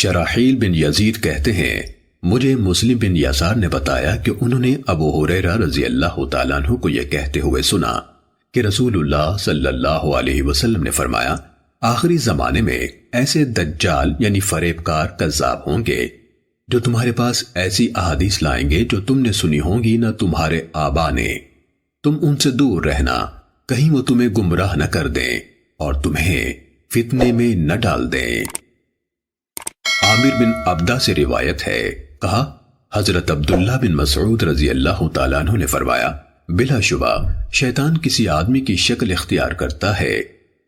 شراحیل بن یزید کہتے ہیں مجھے مسلم بن یسار نے بتایا کہ انہوں نے ابو ہریرہ رضی اللہ تعالیٰ عنہ کو یہ کہتے ہوئے سنا کہ رسول اللہ صلی اللہ علیہ وسلم نے فرمایا آخری زمانے میں ایسے دجال یعنی فریب کار کذاب ہوں گے جو تمہارے پاس ایسی احادیث لائیں گے جو تم نے سنی ہوں گی نہ تمہارے آبا نے، تم ان سے دور رہنا کہیں وہ تمہیں گمراہ نہ کر دیں اور تمہیں فتنے میں نہ ڈال دیں۔ عامر بن عبدہ سے روایت ہے، کہا حضرت عبداللہ بن مسعود رضی اللہ تعالیٰ عنہ نے فرمایا بلا شبہ شیطان کسی آدمی کی شکل اختیار کرتا ہے،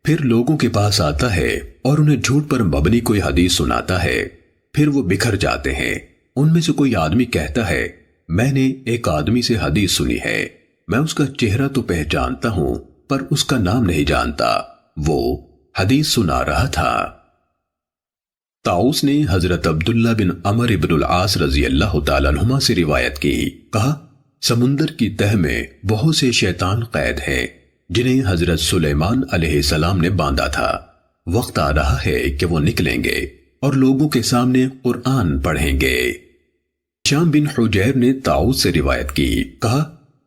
پھر لوگوں کے پاس آتا ہے اور انہیں جھوٹ پر مبنی کوئی حدیث سناتا ہے، پھر وہ بکھر جاتے ہیں۔ ان میں سے کوئی آدمی کہتا ہے میں نے ایک آدمی سے حدیث سنی ہے، میں اس کا چہرہ تو پہچانتا ہوں پر اس کا نام نہیں جانتا، وہ حدیث سنا رہا تھا۔ طاؤس نے حضرت عبداللہ بن عمر بن العاص رضی اللہ تعالیٰ عنہما سے روایت کی، کہا سمندر کی تہ میں بہت سے شیطان قید ہیں جنہیں حضرت سلیمان علیہ السلام نے باندھا تھا، وقت آ رہا ہے کہ وہ نکلیں گے اور لوگوں کے سامنے قرآن پڑھیں گے۔ شام بن حجیر نے طاؤس سے روایت کی، کہا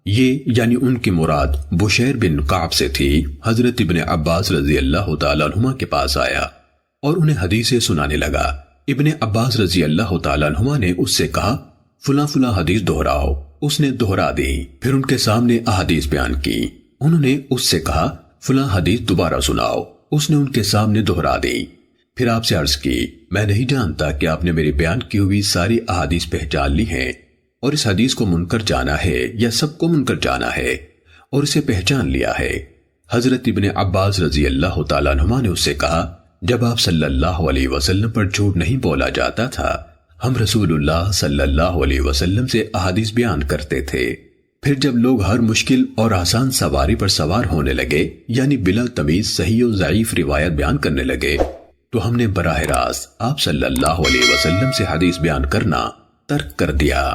یہ یعنی ان کی مراد بشیر بن کعب سے تھی، حضرت ابن عباس رضی اللہ تعالیٰ عنہما کے پاس آیا اور انہیں حدیثیں سنانے لگا۔ ابن عباس رضی اللہ تعالیٰ عنہما نے اس سے کہا فلاں فلاں حدیث دہراؤ، اس نے دہرا دی، پھر ان کے سامنے احادیث بیان کی۔ انہوں نے اس سے کہا فلاں حدیث دوبارہ سناؤ، اس نے ان کے سامنے دہرا دی۔ پھر آپ سے عرض کی میں نہیں جانتا کہ آپ نے میری بیان کی ہوئی ساری احادیث پہچان لی ہیں اور اس حدیث کو منکر جانا ہے یا سب کو منکر جانا ہے اور اسے پہچان لیا ہے۔ حضرت ابن عباس رضی اللہ تعالیٰ عنہما نے اس سے کہا جب آپ صلی اللہ علیہ وسلم پر جھوٹ نہیں بولا جاتا تھا ہم رسول اللہ صلی اللہ علیہ وسلم سے احادیث بیان کرتے تھے، پھر جب لوگ ہر مشکل اور آسان سواری پر سوار ہونے لگے یعنی بلا تمیز صحیح و ضعیف روایت بیان کرنے لگے تو ہم نے براہ راست آپ صلی اللہ علیہ وسلم سے حدیث بیان کرنا ترک کر دیا۔